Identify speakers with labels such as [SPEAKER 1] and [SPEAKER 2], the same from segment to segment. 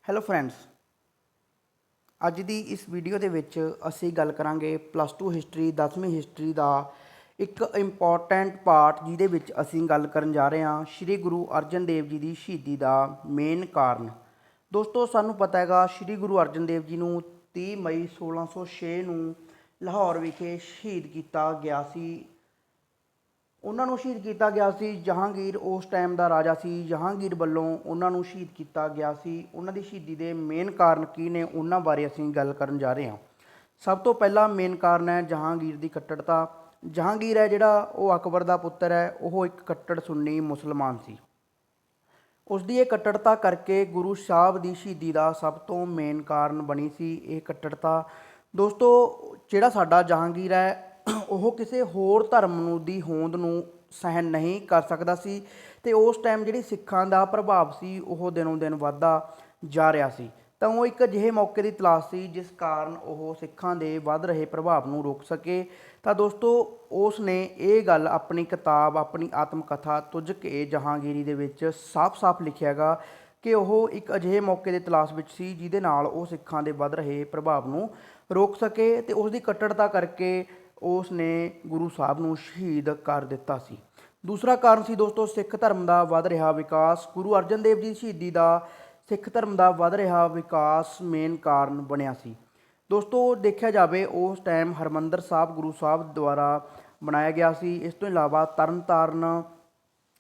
[SPEAKER 1] Hello friends, ਅੱਜ ਦੀ ਇਸ video ਦੇ ਵਿੱਚ ਅਸੀਂ ਗੱਲ ਕਰਾਂਗੇ ਪਲੱਸ 2 ਹਿਸਟਰੀ 10ਵੀਂ ਹਿਸਟਰੀ ਦਾ ਇੱਕ ਇੰਪੋਰਟੈਂਟ ਪਾਰਟ, ਜਿਹਦੇ ਵਿੱਚ ਅਸੀਂ ਗੱਲ ਕਰਨ ਜਾ ਰਹੇ ਹਾਂ ਸ਼੍ਰੀ ਗੁਰੂ ਅਰਜਨ ਦੇਵ ਜੀ ਦੀ ਸ਼ਹੀਦੀ ਦਾ ਮੇਨ ਕਾਰਨ। ਦੋਸਤੋ, ਸਾਨੂੰ ਪਤਾ ਹੈਗਾ ਸ਼੍ਰੀ ਗੁਰੂ ਅਰਜਨ ਦੇਵ ਜੀ ਨੂੰ 30 ਮਈ 1606 ਨੂੰ ਲਾਹੌਰ ਵਿਖੇ ਸ਼ਹੀਦ ਕੀਤਾ ਗਿਆ ਸੀ। ਉਹਨਾਂ ਨੂੰ ਸ਼ਹੀਦ ਕੀਤਾ ਗਿਆ ਸੀ। ਜਹਾਂਗੀਰ ਉਸ ਟਾਈਮ ਦਾ ਰਾਜਾ ਸੀ। ਜਹਾਂਗੀਰ ਵੱਲੋਂ ਉਹਨਾਂ ਨੂੰ ਸ਼ਹੀਦ ਕੀਤਾ ਗਿਆ ਸੀ। ਉਹਨਾਂ ਦੀ ਸ਼ਹੀਦੀ ਦੇ ਮੇਨ ਕਾਰਨ ਕੀ ਨੇ, ਉਹਨਾਂ ਬਾਰੇ ਅਸੀਂ ਗੱਲ ਕਰਨ ਜਾ ਰਹੇ ਹਾਂ। ਸਭ ਤੋਂ ਪਹਿਲਾ ਮੇਨ ਕਾਰਨ ਹੈ ਜਹਾਂਗੀਰ ਦੀ ਕੱਟੜਤਾ। ਜਹਾਂਗੀਰ ਹੈ ਜਿਹੜਾ, ਉਹ ਅਕਬਰ ਦਾ ਪੁੱਤਰ ਹੈ। ਉਹ ਇੱਕ ਕੱਟੜ ਸੁੰਨੀ ਮੁਸਲਮਾਨ ਸੀ। ਉਸ ਦੀ ਇਹ ਕੱਟੜਤਾ ਕਰਕੇ ਗੁਰੂ ਸਾਹਿਬ ਦੀ ਸ਼ਹੀਦੀ ਦਾ ਸਭ ਤੋਂ ਮੇਨ ਕਾਰਨ ਬਣੀ ਸੀ ਇਹ ਕੱਟੜਤਾ। ਦੋਸਤੋ, ਜਿਹੜਾ ਸਾਡਾ ਜਹਾਂਗੀਰ ਹੈ ਉਹ ਕਿਸੇ ਹੋਰ ਧਰਮ ਨੂੰ ਦੀ ਹੋਂਦ ਨੂੰ ਸਹਿਣ ਨਹੀਂ ਕਰ ਸਕਦਾ ਸੀ, ਅਤੇ ਉਸ ਟਾਈਮ ਜਿਹੜੀ ਸਿੱਖਾਂ ਦਾ ਪ੍ਰਭਾਵ ਸੀ ਉਹ ਦਿਨੋਂ ਦਿਨ ਵੱਧਦਾ ਜਾ ਰਿਹਾ ਸੀ। ਤਾਂ ਉਹ ਇੱਕ ਅਜਿਹੇ ਮੌਕੇ ਦੀ ਤਲਾਸ਼ ਸੀ ਜਿਸ ਕਾਰਨ ਉਹ ਸਿੱਖਾਂ ਦੇ ਵੱਧ ਰਹੇ ਪ੍ਰਭਾਵ ਨੂੰ ਰੋਕ ਸਕੇ। ਤਾਂ ਦੋਸਤੋ, ਉਸ ਨੇ ਇਹ ਗੱਲ ਆਪਣੀ ਕਿਤਾਬ, ਆਪਣੀ ਆਤਮ ਕਥਾ ਤੁਝ ਕੇ ਜਹਾਂਗੀਰੀ ਦੇ ਵਿੱਚ ਸਾਫ਼-ਸਾਫ਼ ਲਿਖਿਆ ਗਾ ਕਿ ਉਹ ਇੱਕ ਅਜਿਹੇ ਮੌਕੇ ਦੀ ਤਲਾਸ਼ ਵਿੱਚ ਸੀ ਜਿਹਦੇ ਨਾਲ ਉਹ ਸਿੱਖਾਂ ਦੇ ਵੱਧ ਰਹੇ ਪ੍ਰਭਾਵ ਨੂੰ ਰੋਕ ਸਕੇ, ਅਤੇ ਉਸ ਦੀ ਕੱਟੜਤਾ ਕਰਕੇ ਉਸ ਨੇ ਗੁਰੂ ਸਾਹਿਬ ਨੂੰ ਸ਼ਹੀਦ ਕਰ ਦਿੱਤਾ ਸੀ। ਦੂਸਰਾ ਕਾਰਨ ਸੀ ਦੋਸਤੋ ਸਿੱਖ ਧਰਮ ਦਾ ਵੱਧ ਰਿਹਾ ਵਿਕਾਸ। ਗੁਰੂ ਅਰਜਨ ਦੇਵ ਜੀ ਦੀ ਸ਼ਹੀਦੀ ਦਾ ਸਿੱਖ ਧਰਮ ਦਾ ਵੱਧ ਰਿਹਾ ਵਿਕਾਸ ਮੇਨ ਕਾਰਨ ਬਣਿਆ ਸੀ। ਦੋਸਤੋ, ਦੇਖਿਆ ਜਾਵੇ ਉਸ ਟਾਈਮ ਹਰਿਮੰਦਰ ਸਾਹਿਬ ਗੁਰੂ ਸਾਹਿਬ ਦੁਆਰਾ ਬਣਾਇਆ ਗਿਆ ਸੀ। ਇਸ ਤੋਂ ਇਲਾਵਾ ਤਰਨ ਤਾਰਨ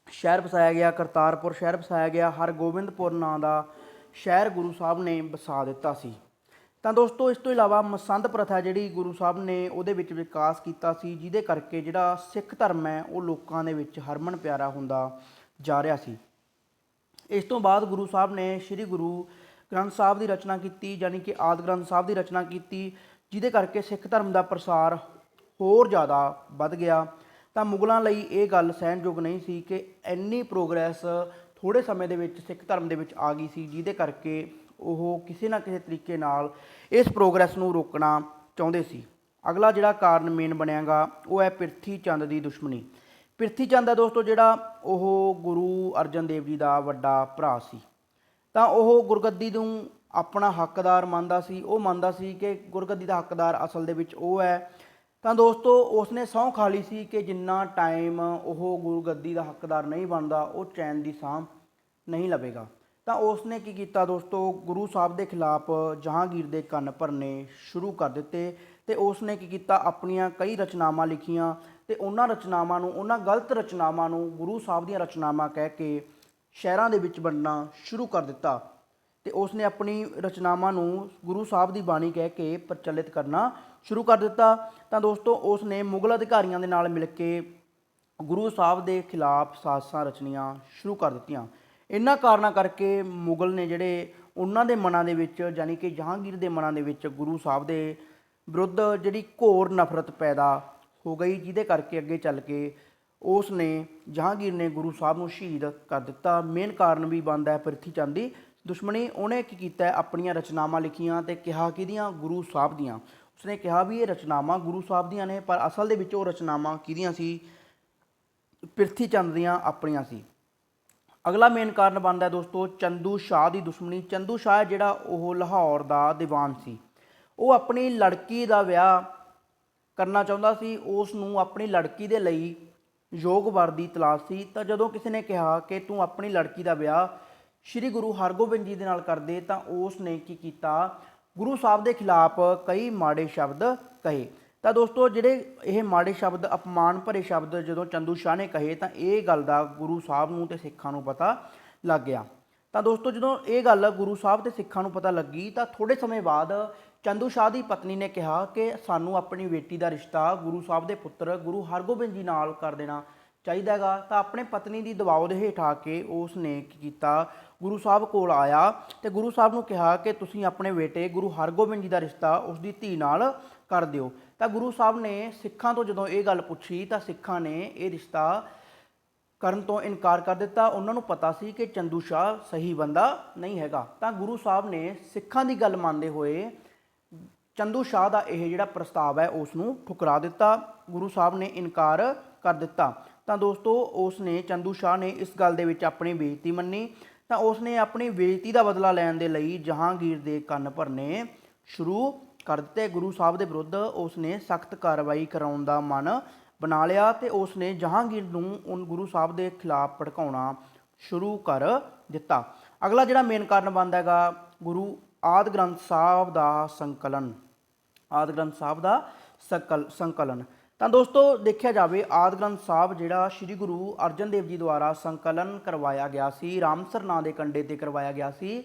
[SPEAKER 1] ਸ਼ਹਿਰ ਵਸਾਇਆ ਗਿਆ, ਕਰਤਾਰਪੁਰ ਸ਼ਹਿਰ ਵਸਾਇਆ ਗਿਆ, ਹਰਗੋਬਿੰਦਪੁਰ ਨਾਂ ਦਾ ਸ਼ਹਿਰ ਗੁਰੂ ਸਾਹਿਬ ਨੇ ਵਸਾ ਦਿੱਤਾ ਸੀ। ਤਾਂ ਦੋਸਤੋ, ਇਸ ਤੋਂ ਇਲਾਵਾ ਮਸੰਦ ਪ੍ਰਥਾ ਜਿਹੜੀ ਗੁਰੂ ਸਾਹਿਬ ਨੇ ਉਹਦੇ ਵਿੱਚ ਵਿਕਾਸ ਕੀਤਾ ਸੀ, ਜਿਹਦੇ ਕਰਕੇ ਜਿਹੜਾ ਸਿੱਖ ਧਰਮ ਹੈ ਉਹ ਲੋਕਾਂ ਦੇ ਵਿੱਚ ਹਰਮਨ ਪਿਆਰਾ ਹੁੰਦਾ ਜਾ ਰਿਹਾ ਸੀ। ਇਸ ਤੋਂ ਬਾਅਦ ਗੁਰੂ ਸਾਹਿਬ ਨੇ ਸ਼੍ਰੀ ਗੁਰੂ ਗ੍ਰੰਥ ਸਾਹਿਬ ਦੀ ਰਚਨਾ ਕੀਤੀ, ਯਾਨੀ ਕਿ ਆਦਿ ਗ੍ਰੰਥ ਸਾਹਿਬ ਦੀ ਰਚਨਾ ਕੀਤੀ, ਜਿਹਦੇ ਕਰਕੇ ਸਿੱਖ ਧਰਮ ਦਾ ਪ੍ਰਸਾਰ ਹੋਰ ਜ਼ਿਆਦਾ ਵੱਧ ਗਿਆ। ਤਾਂ ਮੁਗਲਾਂ ਲਈ ਇਹ ਗੱਲ ਸਹਿਣਯੋਗ ਨਹੀਂ ਸੀ ਕਿ ਇੰਨੀ ਪ੍ਰੋਗਰੈਸ ਥੋੜ੍ਹੇ ਸਮੇਂ ਦੇ ਵਿੱਚ ਸਿੱਖ ਧਰਮ ਦੇ ਵਿੱਚ ਆ ਗਈ ਸੀ, ਜਿਹਦੇ ਕਰਕੇ ਉਹ ਕਿਸੇ ਨਾ ਕਿਸੇ ਤਰੀਕੇ ਨਾਲ ਇਸ ਪ੍ਰੋਗਰੈਸ ਨੂੰ ਰੋਕਣਾ ਚਾਹੁੰਦੇ ਸੀ। ਅਗਲਾ ਜਿਹੜਾ ਕਾਰਨ ਮੇਨ ਬਣਿਆਗਾ ਉਹ ਹੈ ਪ੍ਰਿਥੀ ਚੰਦ ਦੀ ਦੁਸ਼ਮਣੀ। ਪ੍ਰਿਥੀ ਚੰਦ ਹੈ ਦੋਸਤੋ ਜਿਹੜਾ, ਉਹ ਗੁਰੂ ਅਰਜਨ ਦੇਵ ਜੀ ਦਾ ਵੱਡਾ ਭਰਾ ਸੀ। ਤਾਂ ਉਹ ਗੁਰਗੱਦੀ ਨੂੰ ਆਪਣਾ ਹੱਕਦਾਰ ਮੰਨਦਾ ਸੀ। ਉਹ ਮੰਨਦਾ ਸੀ ਕਿ ਗੁਰਗੱਦੀ ਦਾ ਹੱਕਦਾਰ ਅਸਲ ਦੇ ਵਿੱਚ ਉਹ ਹੈ। ਤਾਂ ਦੋਸਤੋ, ਉਸਨੇ ਸਹੁੰ ਖਾ ਲਈ ਸੀ ਕਿ ਜਿੰਨਾ ਟਾਈਮ ਉਹ ਗੁਰਗੱਦੀ ਦਾ ਹੱਕਦਾਰ ਨਹੀਂ ਬਣਦਾ, ਉਹ ਚੈਨ ਦੀ ਸਾਂਭ ਨਹੀਂ ਲਵੇਗਾ। ਤਾਂ ਉਸਨੇ ਕੀ ਕੀਤਾ ਦੋਸਤੋ, ਗੁਰੂ ਸਾਹਿਬ ਦੇ ਖਿਲਾਫ ਜਹਾਂਗੀਰ ਦੇ ਕੰਨ ਭਰਨੇ ਸ਼ੁਰੂ ਕਰ ਦਿੱਤੇ, ਅਤੇ ਉਸਨੇ ਕੀ ਕੀਤਾ, ਆਪਣੀਆਂ ਕਈ ਰਚਨਾਵਾਂ ਲਿਖੀਆਂ, ਅਤੇ ਉਹਨਾਂ ਰਚਨਾਵਾਂ ਨੂੰ, ਉਹਨਾਂ ਗਲਤ ਰਚਨਾਵਾਂ ਨੂੰ ਗੁਰੂ ਸਾਹਿਬ ਦੀਆਂ ਰਚਨਾਵਾਂ ਕਹਿ ਕੇ ਸ਼ਹਿਰਾਂ ਦੇ ਵਿੱਚ ਵੰਡਣਾ ਸ਼ੁਰੂ ਕਰ ਦਿੱਤਾ, ਅਤੇ ਉਸਨੇ ਆਪਣੀ ਰਚਨਾਵਾਂ ਨੂੰ ਗੁਰੂ ਸਾਹਿਬ ਦੀ ਬਾਣੀ ਕਹਿ ਕੇ ਪ੍ਰਚਲਿਤ ਕਰਨਾ ਸ਼ੁਰੂ ਕਰ ਦਿੱਤਾ। ਤਾਂ ਦੋਸਤੋ, ਉਸ ਨੇ ਮੁਗਲ ਅਧਿਕਾਰੀਆਂ ਦੇ ਨਾਲ ਮਿਲ ਕੇ ਗੁਰੂ ਸਾਹਿਬ ਦੇ ਖਿਲਾਫ ਸਾਜ਼ਿਸ਼ਾਂ ਰਚਣੀਆਂ ਸ਼ੁਰੂ ਕਰ ਦਿੱਤੀਆਂ। ਇਹਨਾਂ ਕਾਰਨਾਂ ਕਰਕੇ ਮੁਗਲ ਨੇ ਜਿਹੜੇ, ਉਹਨਾਂ ਦੇ ਮਨਾਂ ਦੇ ਵਿੱਚ, ਯਾਨੀ ਕਿ ਜਹਾਂਗੀਰ ਦੇ ਮਨਾਂ ਦੇ ਵਿੱਚ ਗੁਰੂ ਸਾਹਿਬ ਦੇ ਵਿਰੁੱਧ ਜਿਹੜੀ ਘੋਰ ਨਫ਼ਰਤ ਪੈਦਾ ਹੋ ਗਈ, ਜਿਹਦੇ ਕਰਕੇ ਅੱਗੇ ਚੱਲ ਕੇ ਉਸ ਨੇ, ਜਹਾਂਗੀਰ ਨੇ ਗੁਰੂ ਸਾਹਿਬ ਨੂੰ ਸ਼ਹੀਦ ਕਰ ਦਿੱਤਾ। ਮੇਨ ਕਾਰਨ ਵੀ ਬਣਦਾ ਹੈ ਪ੍ਰਿਥੀ ਚੰਦ ਦੀ ਦੁਸ਼ਮਣੀ। ਉਹਨੇ ਕੀ ਕੀਤਾ, ਆਪਣੀਆਂ ਰਚਨਾਵਾਂ ਲਿਖੀਆਂ ਅਤੇ ਕਿਹਾ ਕਿਹਦੀਆਂ, ਗੁਰੂ ਸਾਹਿਬ ਦੀਆਂ। ਉਸਨੇ ਕਿਹਾ ਵੀ ਇਹ ਰਚਨਾਵਾਂ ਗੁਰੂ ਸਾਹਿਬ ਦੀਆਂ ਨੇ, ਪਰ ਅਸਲ ਦੇ ਵਿੱਚ ਉਹ ਰਚਨਾਵਾਂ ਕਿਹਦੀਆਂ ਸੀ, ਪ੍ਰਿਥੀ ਚੰਦ ਦੀਆਂ ਆਪਣੀਆਂ ਸੀ। ਅਗਲਾ ਮੇਨ ਕਾਰਨ ਬਣਦਾ ਦੋਸਤੋ ਚੰਦੂ ਸ਼ਾਹ ਦੀ ਦੁਸ਼ਮਣੀ। ਚੰਦੂ ਸ਼ਾਹ ਜਿਹੜਾ, ਉਹ ਲਾਹੌਰ ਦਾ ਦੀਵਾਨ ਸੀ। ਉਹ ਆਪਣੀ ਲੜਕੀ ਦਾ ਵਿਆਹ ਕਰਨਾ ਚਾਹੁੰਦਾ ਸੀ। ਉਸ ਨੂੰ ਆਪਣੀ ਲੜਕੀ ਦੇ ਲਈ ਯੋਗ ਵਰ ਦੀ ਤਲਾਸ਼ ਸੀ। ਤਾਂ ਜਦੋਂ ਕਿਸੇ ਨੇ ਕਿਹਾ ਕਿ ਤੂੰ ਆਪਣੀ ਲੜਕੀ ਦਾ ਵਿਆਹ ਸ਼੍ਰੀ ਗੁਰੂ ਹਰਗੋਬਿੰਦ ਜੀ ਦੇ ਨਾਲ ਕਰ ਦੇ, ਤਾਂ ਉਸ ਨੇ ਕੀ ਕੀਤਾ, ਗੁਰੂ ਸਾਹਿਬ ਦੇ ਖਿਲਾਫ ਕਈ ਮਾੜੇ ਸ਼ਬਦ ਕਹੇ। ਤਾਂ ਦੋਸਤੋ, ਜਿਹੜੇ ਇਹ ਮਾੜੇ ਸ਼ਬਦ, ਅਪਮਾਨ ਭਰੇ ਸ਼ਬਦ ਜਦੋਂ ਚੰਦੂ ਸ਼ਾਹ ਨੇ ਕਹੇ, ਤਾਂ ਇਹ ਗੱਲ ਦਾ ਗੁਰੂ ਸਾਹਿਬ ਨੂੰ ਅਤੇ ਸਿੱਖਾਂ ਨੂੰ ਪਤਾ ਲੱਗ ਗਿਆ। ਤਾਂ ਦੋਸਤੋ, ਜਦੋਂ ਇਹ ਗੱਲ ਗੁਰੂ ਸਾਹਿਬ ਅਤੇ ਸਿੱਖਾਂ ਨੂੰ ਪਤਾ ਲੱਗੀ, ਤਾਂ ਥੋੜ੍ਹੇ ਸਮੇਂ ਬਾਅਦ ਚੰਦੂ ਸ਼ਾਹ ਦੀ ਪਤਨੀ ਨੇ ਕਿਹਾ ਕਿ ਸਾਨੂੰ ਆਪਣੀ ਬੇਟੀ ਦਾ ਰਿਸ਼ਤਾ ਗੁਰੂ ਸਾਹਿਬ ਦੇ ਪੁੱਤਰ ਗੁਰੂ ਹਰਗੋਬਿੰਦ ਜੀ ਨਾਲ ਕਰ ਦੇਣਾ ਚਾਹੀਦਾ ਹੈਗਾ। ਤਾਂ ਆਪਣੇ ਪਤਨੀ ਦੀ ਦਬਾਅ ਦੇ ਹੇਠ ਆ ਕੇ ਉਸ ਨੇ ਕੀ ਕੀਤਾ, ਗੁਰੂ ਸਾਹਿਬ ਕੋਲ ਆਇਆ ਅਤੇ ਗੁਰੂ ਸਾਹਿਬ ਨੂੰ ਕਿਹਾ ਕਿ ਤੁਸੀਂ ਆਪਣੇ ਬੇਟੇ ਗੁਰੂ ਹਰਗੋਬਿੰਦ ਜੀ ਦਾ ਰਿਸ਼ਤਾ ਉਸ ਦੀ ਧੀ ਨਾਲ ਕਰ ਦਿਓ। ਤਾਂ ਗੁਰੂ ਸਾਹਿਬ ਨੇ ਸਿੱਖਾਂ ਤੋਂ ਜਦੋਂ ਇਹ ਗੱਲ ਪੁੱਛੀ, ਤਾਂ ਸਿੱਖਾਂ ਨੇ ਇਹ ਰਿਸ਼ਤਾ ਕਰਨ ਤੋਂ ਇਨਕਾਰ ਕਰ ਦਿੱਤਾ। ਉਹਨਾਂ ਨੂੰ ਪਤਾ ਸੀ ਕਿ ਚੰਦੂ ਸ਼ਾਹ ਸਹੀ ਬੰਦਾ ਨਹੀਂ ਹੈਗਾ। ਤਾਂ ਗੁਰੂ ਸਾਹਿਬ ਨੇ ਸਿੱਖਾਂ ਦੀ ਗੱਲ ਮੰਨਦੇ ਹੋਏ ਚੰਦੂ ਸ਼ਾਹ ਦਾ ਇਹ ਜਿਹੜਾ ਪ੍ਰਸਤਾਵ ਹੈ ਉਸ ਨੂੰ ਠੁਕਰਾ ਦਿੱਤਾ। ਗੁਰੂ ਸਾਹਿਬ ਨੇ ਇਨਕਾਰ ਕਰ ਦਿੱਤਾ। ਤਾਂ ਦੋਸਤੋ, ਉਸ ਨੇ, ਚੰਦੂ ਸ਼ਾਹ ਨੇ ਇਸ ਗੱਲ ਦੇ ਵਿੱਚ ਆਪਣੀ ਬੇਇੱਜ਼ਤੀ ਮੰਨੀ, ਤਾਂ ਉਸਨੇ ਆਪਣੀ ਬੇਇੱਜ਼ਤੀ ਦਾ ਬਦਲਾ ਲੈਣ ਦੇ ਲਈ ਜਹਾਂਗੀਰ ਦੇ ਕੰਨ ਭਰਨੇ ਸ਼ੁਰੂ ਕਰ ਦਿੱਤੇ। ਗੁਰੂ ਸਾਹਿਬ ਦੇ ਵਿਰੁੱਧ ਉਸਨੇ ਸਖਤ ਕਾਰਵਾਈ ਕਰਾਉਣ ਦਾ ਮਨ ਬਣਾ ਲਿਆ ਤੇ ਉਸਨੇ ਜਹਾਂਗੀਰ ਨੂੰ ਗੁਰੂ ਸਾਹਿਬ ਦੇ ਖਿਲਾਫ ਭੜਕਾਉਣਾ ਸ਼ੁਰੂ ਕਰ ਦਿੱਤਾ। ਅਗਲਾ ਜਿਹੜਾ ਮੇਨ ਕਾਰਨ ਬਣਦਾ ਹੈਗਾ ਗੁਰੂ ਆਦਿ ਗ੍ਰੰਥ ਸਾਹਿਬ ਦਾ ਸੰਕਲਨ। ਆਦਿ ਗ੍ਰੰਥ ਸਾਹਿਬ ਦਾ ਸੰਕਲਨ। ਤਾਂ ਦੋਸਤੋ ਦੇਖਿਆ ਜਾਵੇ ਆਦਿ ਗ੍ਰੰਥ ਸਾਹਿਬ ਜਿਹੜਾ ਸ਼੍ਰੀ ਗੁਰੂ ਅਰਜਨ ਦੇਵ ਜੀ ਦੁਆਰਾ ਸੰਕਲਨ ਕਰਵਾਇਆ ਗਿਆ ਸੀ, ਰਾਮਸਰ ਨਾਂ ਦੇ ਕੰਢੇ ਤੇ ਕਰਵਾਇਆ ਗਿਆ ਸੀ।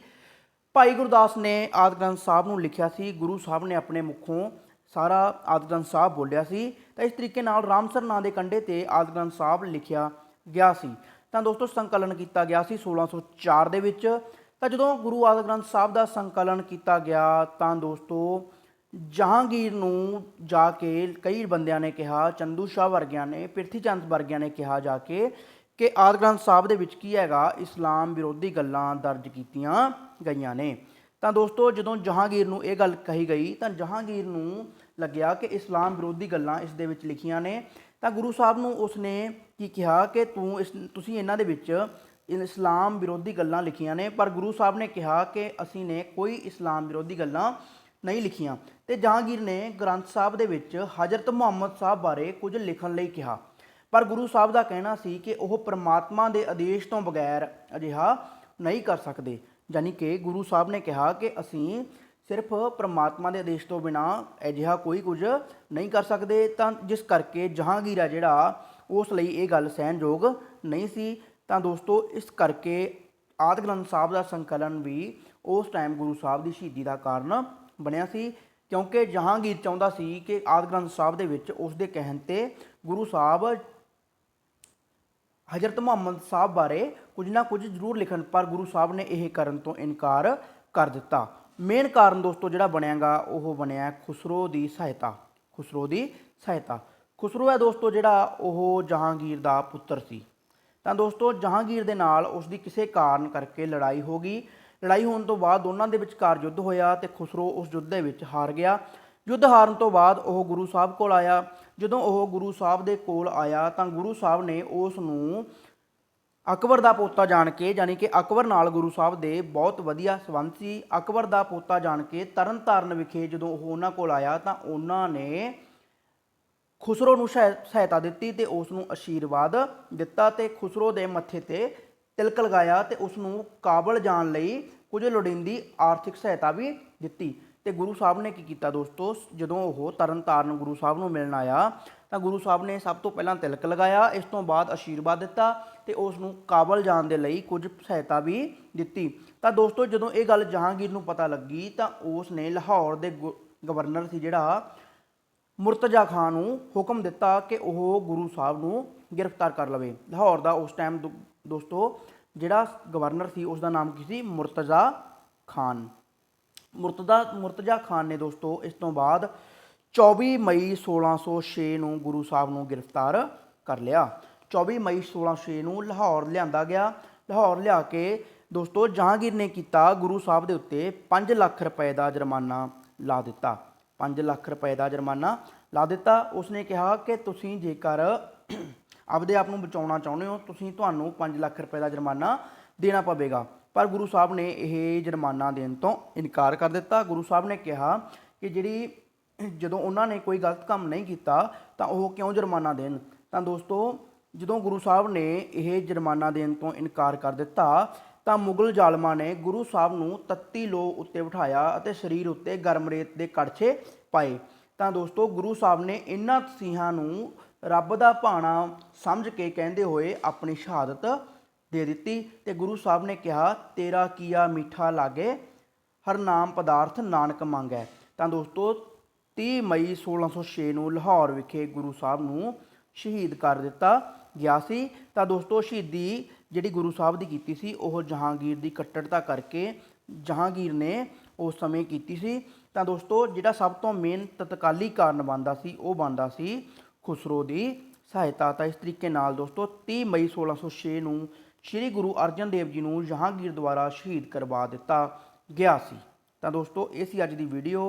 [SPEAKER 1] ਭਾਈ ਗੁਰਦਾਸ ਨੇ ਆਦਿ ਗ੍ਰੰਥ ਸਾਹਿਬ ਨੂੰ ਲਿਖਿਆ ਸੀ। ਗੁਰੂ ਸਾਹਿਬ ਨੇ ਆਪਣੇ ਮੁਖੋਂ ਸਾਰਾ ਆਦਿ ਗ੍ਰੰਥ ਸਾਹਿਬ ਬੋਲਿਆ ਸੀ। ਤਾਂ ਇਸ ਤਰੀਕੇ ਨਾਲ ਰਾਮਸਰ ਨਾਂ ਦੇ ਕੰਢੇ ਤੇ ਆਦਿ ਗ੍ਰੰਥ ਸਾਹਿਬ ਲਿਖਿਆ ਗਿਆ ਸੀ। ਤਾਂ ਦੋਸਤੋ ਸੰਕਲਨ ਕੀਤਾ ਗਿਆ ਸੀ 1604 ਦੇ ਵਿੱਚ। ਤਾਂ ਜਦੋਂ ਗੁਰੂ ਆਦਿ ਗ੍ਰੰਥ ਸਾਹਿਬ ਦਾ ਸੰਕਲਨ ਕੀਤਾ ਗਿਆ ਤਾਂ ਦੋਸਤੋ ਜਹਾਂਗੀਰ ਨੂੰ ਜਾ ਕੇ ਕਈ ਬੰਦਿਆਂ ਨੇ ਕਿਹਾ, ਚੰਦੂ ਸ਼ਾਹ ਵਰਗਿਆਂ ਨੇ, ਪ੍ਰਿਥੀ ਚੰਦ ਵਰਗਿਆਂ ਨੇ ਕਿਹਾ ਜਾ ਕੇ ਕਿ ਆਦਿ ਗ੍ਰੰਥ ਸਾਹਿਬ ਦੇ ਵਿੱਚ ਕੀ ਹੈਗਾ, ਇਸਲਾਮ ਵਿਰੋਧੀ ਗੱਲਾਂ ਦਰਜ ਕੀਤੀਆਂ ਗਈਆਂ ਨੇ। ਤਾਂ ਦੋਸਤੋ ਜਦੋਂ ਜਹਾਂਗੀਰ ਨੂੰ ਇਹ ਗੱਲ ਕਹੀ ਗਈ ਤਾਂ ਜਹਾਂਗੀਰ ਨੂੰ ਲੱਗਿਆ ਕਿ ਇਸਲਾਮ ਵਿਰੋਧੀ ਗੱਲਾਂ ਇਸ ਦੇ ਵਿੱਚ ਲਿਖੀਆਂ ਨੇ। ਤਾਂ ਗੁਰੂ ਸਾਹਿਬ ਨੂੰ ਉਸਨੇ ਕੀ ਕਿਹਾ ਕਿ ਤੁਸੀਂ ਇਹਨਾਂ ਦੇ ਵਿੱਚ ਇਸਲਾਮ ਵਿਰੋਧੀ ਗੱਲਾਂ ਲਿਖੀਆਂ ਨੇ। ਪਰ ਗੁਰੂ ਸਾਹਿਬ ਨੇ ਕਿਹਾ ਕਿ ਅਸੀਂ ਨੇ ਕੋਈ ਇਸਲਾਮ ਵਿਰੋਧੀ ਗੱਲਾਂ ਨਹੀਂ ਲਿਖੀਆਂ। ਤੇ ਜਹਾਂਗੀਰ ਨੇ ਗ੍ਰੰਥ ਸਾਹਿਬ ਦੇ ਵਿੱਚ ਹਜ਼ਰਤ ਮੁਹੰਮਦ ਸਾਹਿਬ ਬਾਰੇ ਕੁਝ ਲਿਖਣ ਲਈ ਕਿਹਾ। ਪਰ ਗੁਰੂ ਸਾਹਿਬ ਦਾ ਕਹਿਣਾ ਸੀ ਕਿ ਉਹ ਪਰਮਾਤਮਾ ਦੇ ਆਦੇਸ਼ ਤੋਂ ਬਗੈਰ ਅਜਿਹਾ ਨਹੀਂ ਕਰ ਸਕਦੇ। ਯਾਨੀ ਕਿ ਗੁਰੂ ਸਾਹਿਬ ਨੇ ਕਿਹਾ ਕਿ ਅਸੀਂ ਸਿਰਫ ਪਰਮਾਤਮਾ ਦੇ ਆਦੇਸ਼ ਤੋਂ ਬਿਨਾਂ ਅਜਿਹਾ ਕੋਈ ਕੁਝ ਨਹੀਂ ਕਰ ਸਕਦੇ। ਤਾਂ ਜਿਸ ਕਰਕੇ ਜਹਾਂਗੀਰ ਆ ਜਿਹੜਾ ਉਸ ਲਈ ਇਹ ਗੱਲ ਸਹਿਣਯੋਗ ਨਹੀਂ ਸੀ। ਤਾਂ ਦੋਸਤੋ ਇਸ ਕਰਕੇ ਆਦਿ ਗ੍ਰੰਥ ਸਾਹਿਬ ਦਾ ਸੰਕਲਨ ਵੀ ਉਸ ਟਾਈਮ ਗੁਰੂ ਸਾਹਿਬ ਦੀ ਸ਼ਹੀਦੀ ਦਾ ਕਾਰਨ ਬਣਿਆ ਸੀ, ਕਿਉਂਕਿ ਜਹਾਂਗੀਰ ਚਾਹੁੰਦਾ ਸੀ ਕਿ ਆਦਿ ਗ੍ਰੰਥ ਸਾਹਿਬ ਦੇ ਵਿੱਚ ਉਸ ਦੇ ਕਹਿਣ ਤੇ ਗੁਰੂ ਸਾਹਿਬ ਹਜ਼ਰਤ ਮੁਹੰਮਦ ਸਾਹਿਬ ਬਾਰੇ ਕੁਝ ਨਾ ਕੁਝ ਜ਼ਰੂਰ ਲਿਖਣ। ਪਰ ਗੁਰੂ ਸਾਹਿਬ ਨੇ ਇਹ ਕਰਨ ਤੋਂ ਇਨਕਾਰ ਕਰ ਦਿੱਤਾ। ਮੇਨ ਕਾਰਨ ਦੋਸਤੋ ਜਿਹੜਾ ਬਣਿਆਗਾ ਉਹ ਬਣਿਆ ਖੁਸਰੋ ਦੀ ਸਹਾਇਤਾ। ਖੁਸਰੋ ਦੀ ਸਹਾਇਤਾ। ਖੁਸਰੋ ਹੈ ਦੋਸਤੋ ਜਿਹੜਾ ਉਹ ਜਹਾਂਗੀਰ ਦਾ ਪੁੱਤਰ ਸੀ। ਤਾਂ ਦੋਸਤੋ ਜਹਾਂਗੀਰ ਦੇ ਨਾਲ ਉਸ ਦੀ ਕਿਸੇ ਕਾਰਨ ਕਰਕੇ ਲੜਾਈ ਹੋ ਗਈ। ਲੜਾਈ ਹੋਣ ਤੋਂ ਬਾਅਦ ਦੋਨਾਂ ਦੇ ਵਿਚਕਾਰ ਯੁੱਧ ਹੋਇਆ ਤੇ ਖੁਸਰੋ ਉਸ ਯੁੱਧ ਦੇ ਵਿੱਚ ਹਾਰ ਗਿਆ। ਯੁੱਧ ਹਾਰਨ ਤੋਂ ਬਾਅਦ ਉਹ ਗੁਰੂ ਸਾਹਿਬ ਕੋਲ ਆਇਆ। ਜਦੋਂ ਉਹ ਗੁਰੂ ਸਾਹਿਬ ਦੇ ਕੋਲ ਆਇਆ ਤਾਂ ਗੁਰੂ ਸਾਹਿਬ ਨੇ ਉਸ ਨੂੰ ਅਕਬਰ ਦਾ ਪੋਤਾ ਜਾਣ ਕੇ, ਯਾਨੀ ਕਿ ਅਕਬਰ ਨਾਲ ਗੁਰੂ ਸਾਹਿਬ ਦੇ ਬਹੁਤ ਵਧੀਆ ਸੰਬੰਧ ਸੀ, ਅਕਬਰ ਦਾ ਪੋਤਾ ਜਾਣ ਕੇ ਤਰਨ ਤਾਰਨ ਵਿਖੇ ਜਦੋਂ ਉਹ ਉਹਨਾਂ ਕੋਲ ਆਇਆ ਤਾਂ ਉਹਨਾਂ ਨੇ ਖੁਸਰੋ ਨੂੰ ਸਹਾਇਤਾ ਦਿੱਤੀ ਤੇ ਉਸ ਨੂੰ ਆਸ਼ੀਰਵਾਦ ਦਿੱਤਾ ਤੇ ਖੁਸਰੋ ਦੇ ਮੱਥੇ ਤੇ ਤਿਲਕ ਲਗਾਇਆ ਤੇ ਉਸ ਨੂੰ ਕਾਬਲ ਜਾਣ ਲਈ ਕੁਝ ਲੋੜੀਂਦੀ ਆਰਥਿਕ ਸਹਾਇਤਾ ਵੀ ਦਿੱਤੀ। ਤੇ ਗੁਰੂ ਸਾਹਿਬ ਨੇ ਕੀ ਕੀਤਾ ਦੋਸਤੋ, ਜਦੋਂ ਉਹ ਤਰਨ ਤਾਰਨ ਗੁਰੂ ਸਾਹਿਬ ਨੂੰ ਮਿਲਣ ਆਇਆ ਤਾਂ ਗੁਰੂ ਸਾਹਿਬ ਨੇ ਸਭ ਤੋਂ ਪਹਿਲਾਂ ਤਿਲਕ ਲਗਾਇਆ, ਇਸ ਤੋਂ ਬਾਅਦ ਆਸ਼ੀਰਵਾਦ ਦਿੱਤਾ ਤੇ ਉਸ ਨੂੰ ਕਾਬਲ ਜਾਣ ਦੇ ਲਈ ਕੁਝ ਸਹਾਇਤਾ ਵੀ ਦਿੱਤੀ। ਤਾਂ ਦੋਸਤੋ ਜਦੋਂ ਇਹ ਗੱਲ ਜਹਾਂਗੀਰ ਨੂੰ ਪਤਾ ਲੱਗੀ ਤਾਂ ਉਸ ਨੇ ਲਾਹੌਰ ਦੇ ਗਵਰਨਰ ਸੀ ਜਿਹੜਾ ਮੁਰਤਜ਼ਾ ਖਾਨ ਨੂੰ ਹੁਕਮ ਦਿੱਤਾ ਕਿ ਉਹ ਗੁਰੂ ਸਾਹਿਬ ਨੂੰ ਗ੍ਰਿਫਤਾਰ ਕਰ ਲਵੇ। ਲਾਹੌਰ ਦਾ ਉਸ ਟਾਈਮ ਦੋਸਤੋ ਜਿਹੜਾ ਗਵਰਨਰ ਸੀ ਉਸ ਦਾ ਨਾਮ ਕੀ ਸੀ, ਮੁਰਤਜ਼ਾ ਖਾਨ। ਮੁਰਤਜ਼ਾ ਖਾਨ ਨੇ ਦੋਸਤੋ ਇਸ ਤੋਂ ਬਾਅਦ 24 ਮਈ 1606 ਨੂੰ ਗੁਰੂ ਸਾਹਿਬ ਨੂੰ ਗ੍ਰਿਫਤਾਰ ਕਰ ਲਿਆ। 24 ਮਈ 1606 ਨੂੰ ਲਾਹੌਰ ਲਿਆਂਦਾ ਗਿਆ। ਲਾਹੌਰ ਲਿਆ ਕੇ ਦੋਸਤੋ ਜਹਾਂਗੀਰ ਨੇ ਕੀਤਾ ਗੁਰੂ ਸਾਹਿਬ ਦੇ ਉੱਤੇ 5 ਲੱਖ ਰੁਪਏ ਦਾ ਜੁਰਮਾਨਾ ਲਾ ਦਿੱਤਾ। 5 ਲੱਖ ਰੁਪਏ ਦਾ ਜੁਰਮਾਨਾ ਲਾ ਦਿੱਤਾ। ਉਸਨੇ ਕਿਹਾ ਕਿ ਤੁਸੀਂ ਜੇਕਰ ਆਪਦੇ ਆਪ ਨੂੰ ਬਚਾਉਣਾ ਚਾਹੁੰਦੇ ਹੋ ਤੁਹਾਨੂੰ 5 ਲੱਖ ਰੁਪਏ ਦਾ ਜੁਰਮਾਨਾ ਦੇਣਾ ਪਵੇਗਾ। ਪਰ ਗੁਰੂ ਸਾਹਿਬ ਨੇ ਇਹ ਜੁਰਮਾਨਾ ਦੇਣ ਤੋਂ ਇਨਕਾਰ ਕਰ ਦਿੱਤਾ। ਗੁਰੂ ਸਾਹਿਬ ਨੇ ਕਿਹਾ ਕਿ ਜਦੋਂ ਉਹਨਾਂ ਨੇ ਕੋਈ ਗਲਤ ਕੰਮ ਨਹੀਂ ਕੀਤਾ ਤਾਂ ਉਹ ਕਿਉਂ ਜੁਰਮਾਨਾ ਦੇਣ। ਤਾਂ ਦੋਸਤੋ ਜਦੋਂ ਗੁਰੂ ਸਾਹਿਬ ਨੇ ਇਹ ਜੁਰਮਾਨਾ ਦੇਣ ਤੋਂ ਇਨਕਾਰ ਕਰ ਦਿੱਤਾ ਤਾਂ ਮੁਗਲ ਜ਼ਾਲਮਾਂ ਨੇ ਗੁਰੂ ਸਾਹਿਬ ਨੂੰ ਤੱਤੀ ਲੋਹ ਉੱਤੇ ਬਿਠਾਇਆ ਅਤੇ ਸਰੀਰ ਉੱਤੇ ਗਰਮ ਰੇਤ ਦੇ ਕੜਛੇ ਪਾਏ। ਤਾਂ ਦੋਸਤੋ ਗੁਰੂ ਸਾਹਿਬ ਨੇ ਇਹਨਾਂ ਤਸੀਹਾਂ ਨੂੰ ਰੱਬ ਦਾ ਭਾਣਾ ਸਮਝ ਕੇ ਕਹਿੰਦੇ ਹੋਏ ਆਪਣੀ ਸ਼ਹਾਦਤ ਦੇ ਦਿੱਤੀ ਤੇ ਗੁਰੂ ਸਾਹਿਬ ਨੇ ਕਿਹਾ ਤੇਰਾ ਕੀਆ ਮਿੱਠਾ ਲਾਗੇ ਹਰ ਨਾਮ ਪਦਾਰਥ ਨਾਨਕ ਮੰਗੈ। ਤਾਂ ਦੋਸਤੋ 30 ਮਈ 1606 ਨੂੰ ਲਾਹੌਰ ਵਿਖੇ ਗੁਰੂ ਸਾਹਿਬ ਨੂੰ ਸ਼ਹੀਦ ਕਰ ਦਿੱਤਾ ਗਿਆ ਸੀ। ਤਾਂ ਦੋਸਤੋ ਸ਼ਹੀਦੀ ਜਿਹੜੀ ਗੁਰੂ ਸਾਹਿਬ ਦੀ ਕੀਤੀ ਸੀ ਉਹ ਜਹਾਂਗੀਰ ਦੀ ਕੱਟੜਤਾ ਕਰਕੇ ਜਹਾਂਗੀਰ ਨੇ ਉਸ ਸਮੇਂ ਕੀਤੀ ਸੀ। ਤਾਂ ਦੋਸਤੋ ਜਿਹੜਾ ਸਭ ਤੋਂ ਮੇਨ ਤਤਕਾਲੀ ਕਾਰਨ ਬਣਦਾ ਸੀ ਉਹ ਬਣਦਾ ਸੀ ਖੁਸਰੋ ਦੀ ਸਹਾਇਤਾ। ਤਾਂ ਇਸ ਤਰੀਕੇ ਨਾਲ ਦੋਸਤੋ 30 ਮਈ 1606 ਨੂੰ ਸ਼੍ਰੀ ਗੁਰੂ ਅਰਜਨ ਦੇਵ ਜੀ ਨੂੰ ਜਹਾਂਗੀਰ ਦੁਆਰਾ ਸ਼ਹੀਦ ਕਰਵਾ ਦਿੱਤਾ ਗਿਆ ਸੀ। ਤਾਂ ਦੋਸਤੋ ਇਹ ਸੀ ਅੱਜ ਦੀ ਵੀਡੀਓ।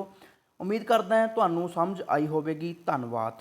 [SPEAKER 1] ਉਮੀਦ ਕਰਦਾ ਹਾਂ ਤੁਹਾਨੂੰ ਸਮਝ ਆਈ ਹੋਵੇਗੀ। ਧੰਨਵਾਦ।